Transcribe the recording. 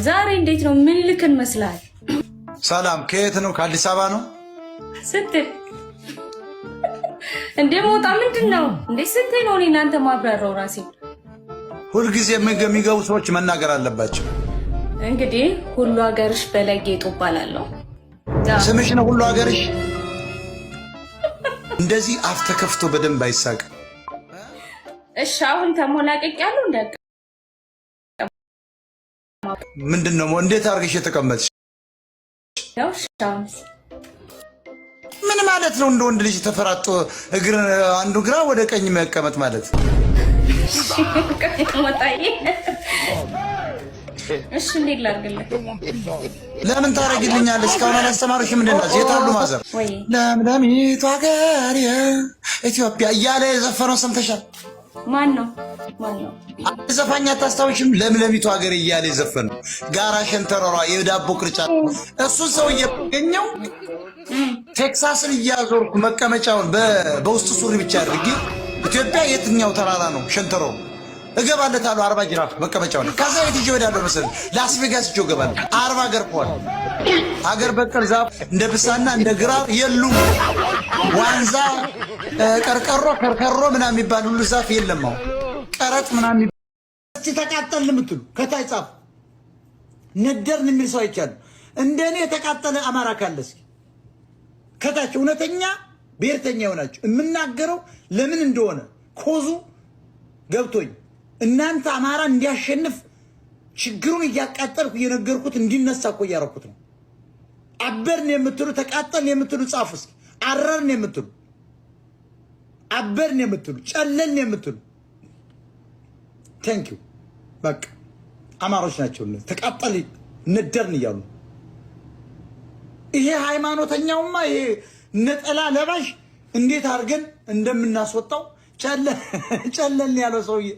ዛሬ እንዴት ነው? ምን ልክን መስላል? ሰላም ከየት ነው? ከአዲስ አበባ ነው ስትል እንዴ ሞጣ ምንድነው እንዴ ስትል ነው? እናንተ ማብራራው ራሴ ሁልጊዜ የሚገቡ ሰዎች መናገር አለባቸው። እንግዲህ ሁሉ ሀገርሽ በላይ ጌጡ ባላለው ስምሽ ነው ሁሉ ሀገርሽ። እንደዚህ አፍ ተከፍቶ በደንብ አይሳቅ። እሺ አሁን ተሞላቀቅ ያለው እንደ ምንድነው? እንዴት አድርገሽ የተቀመጥሽ? ያው ሻንስ ምን ማለት ነው? እንደ ወንድ ልጅ ተፈራጦ እግር አንዱ ግራ ወደ ቀኝ መቀመጥ ማለት እሺ እንዴት ላድርግልህ? ለምን ታረግልኛለሽ? እስካሁን አላስተማሩሽም? እንደናስ የታሉ ማዘር? ለምለሚቱ ሀገር ኢትዮጵያ እያለ የዘፈነው ሰምተሻል? ማን ነው? ዘፋኝ አታስታውሽም? ለምለሚቱ ሀገር እያለ የዘፈነው ጋራ ሸንተረሯ የዳቦ ቅርጫት። እሱን ሰውዬ ገኘው ቴክሳስን እያዞርኩ መቀመጫውን በውስጥ ሱሪ ብቻ አድርጌ ኢትዮጵያ የትኛው ተራራ ነው ሸንተረሩ እገባለታለሁ። 40 ጅራፍ መቀመጫው ነው። ከዛ የት ይዤ እሄዳለሁ መሰለኝ? ላስ ቬጋስ ይዤ እገባለሁ። 40 ሀገር ፖል ሀገር በቀል ዛፍ እንደ ብሳና እንደ ግራር የሉም። ዋንዛ፣ ቀርቀሮ፣ ከርከሮ ምናምን የሚባል ሁሉ ዛፍ የለም። አሁን ቀረጥ ምናምን እስቲ ተቃጠልን የምትሉ ከታይ ጻፍ። ነደርን የሚል ሰው አይቻሉ። እንደኔ የተቃጠለ አማራ ካለ እስኪ ከታች እውነተኛ ብሔርተኛ ይሆናችሁ የምናገረው ለምን እንደሆነ ኮዙ ገብቶኝ እናንተ አማራ እንዲያሸንፍ ችግሩን እያቃጠልኩ እየነገርኩት እንዲነሳ እኮ እያረኩት ነው። አበርን የምትሉ ተቃጠልን የምትሉ ጻፉ እስኪ። አረርን የምትሉ አበርን የምትሉ ጨለን የምትሉ ቴንክ ዩ በቃ አማሮች ናቸው። ተቃጠል ነደርን እያሉ ይሄ ሃይማኖተኛውማ ይሄ ነጠላ ለባሽ እንዴት አድርገን እንደምናስወጣው ጨለን ያለው ሰውዬ